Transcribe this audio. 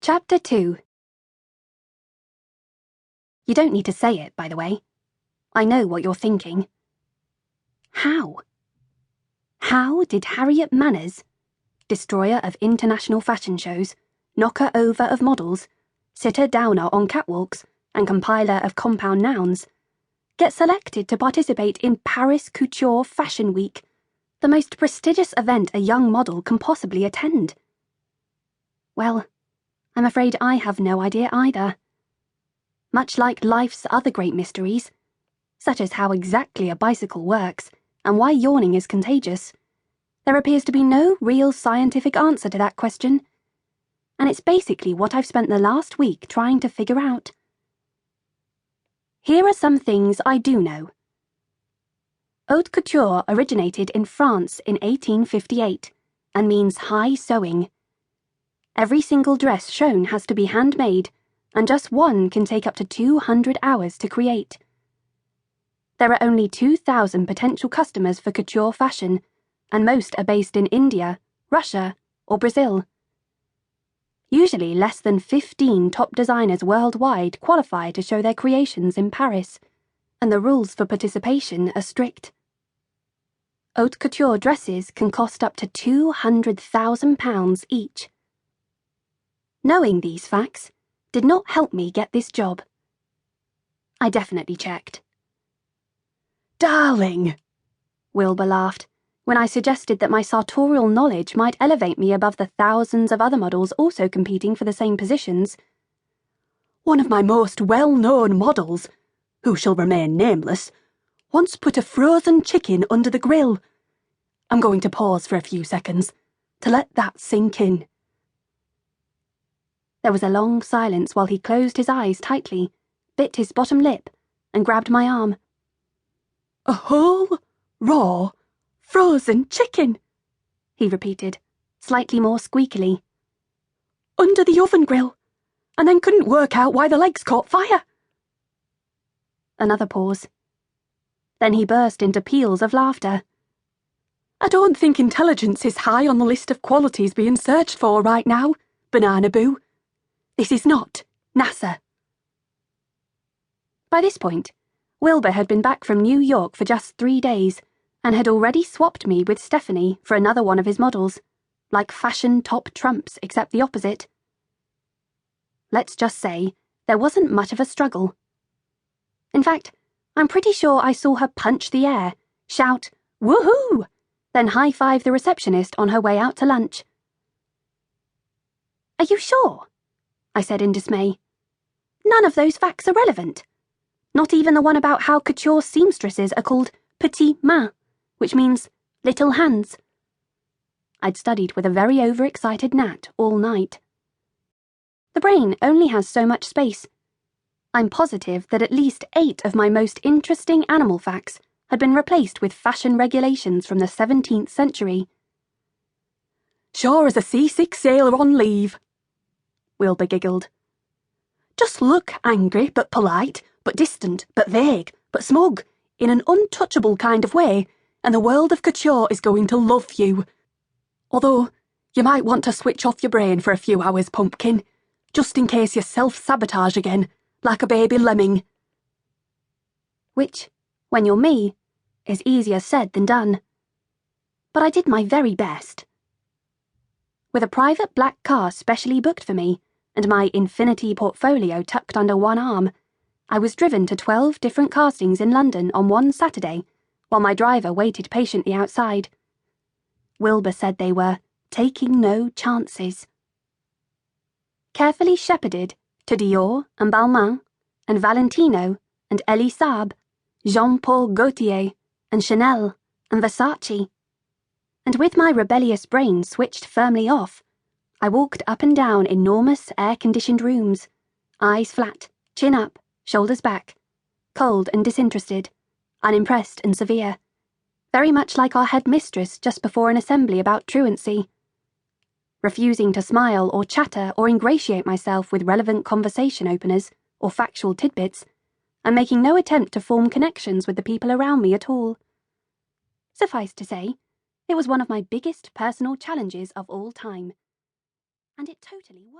Chapter 2. You don't need to say it, by the way. I know what you're thinking. How? How did Harriet Manners, destroyer of international fashion shows, knocker over of models, sitter downer on catwalks, and compiler of compound nouns, get selected to participate in Paris Couture Fashion Week, the most prestigious event a young model can possibly attend? Well, I'm afraid I have no idea either. Much like life's other great mysteries, such as how exactly a bicycle works and why yawning is contagious, there appears to be no real scientific answer to that question, and it's basically what I've spent the last week trying to figure out. Here are some things I do know. Haute couture originated in France in 1858 and means high sewing. Every single dress shown has to be handmade, and just one can take up to 200 hours to create. There are only 2,000 potential customers for couture fashion, and most are based in India, Russia, or Brazil. Usually less than 15 top designers worldwide qualify to show their creations in Paris, and the rules for participation are strict. Haute couture dresses can cost up to £200,000 each. Knowing these facts did not help me get this job. I definitely checked. Darling, Wilbur laughed when I suggested that my sartorial knowledge might elevate me above the thousands of other models also competing for the same positions. one of my most well-known models, who shall remain nameless, once put a frozen chicken under the grill. I'm going to pause for a few seconds to let that sink in. There was a long silence while he closed his eyes tightly, bit his bottom lip, and grabbed my arm. A whole, raw, frozen chicken, he repeated, slightly more squeakily. Under the oven grill, and then couldn't work out why the legs caught fire. Another pause. Then he burst into peals of laughter. I don't think intelligence is high on the list of qualities being searched for right now, Banana Boo. This is not NASA. By this point, Wilbur had been back from New York for just 3 days and had already swapped me with Stephanie for another one of his models, like fashion top trumps except the opposite. Let's just say there wasn't much of a struggle. In fact, I'm pretty sure I saw her punch the air, shout, "Woohoo!" then high-five the receptionist on her way out to lunch. Are you sure? I said in dismay. None of those facts are relevant. Not even the one about how couture seamstresses are called petites mains, which means little hands. I'd studied with a very overexcited gnat all night. The brain only has so much space. I'm positive that at least 8 of my most interesting animal facts had been replaced with fashion regulations from the 17th century. Sure as a seasick sailor on leave, Wilbur giggled. Just look angry but polite, but distant, but vague, but smug, in an untouchable kind of way, and the world of couture is going to love you. Although, you might want to switch off your brain for a few hours, pumpkin, just in case you self-sabotage again, like a baby lemming. Which, when you're me, is easier said than done. But I did my very best. With a private black car specially booked for me, and my infinity portfolio tucked under one arm, I was driven to 12 different castings in London on one Saturday, while my driver waited patiently outside. Wilbur said they were taking no chances. Carefully shepherded to Dior and Balmain, and Valentino and Elie Saab, Jean-Paul Gaultier and Chanel and Versace. And with my rebellious brain switched firmly off, I walked up and down enormous air-conditioned rooms, eyes flat, chin up, shoulders back, cold and disinterested, unimpressed and severe, very much like our headmistress just before an assembly about truancy. Refusing to smile or chatter or ingratiate myself with relevant conversation openers or factual tidbits, and making no attempt to form connections with the people around me at all. Suffice to say, it was one of my biggest personal challenges of all time. And it totally worked.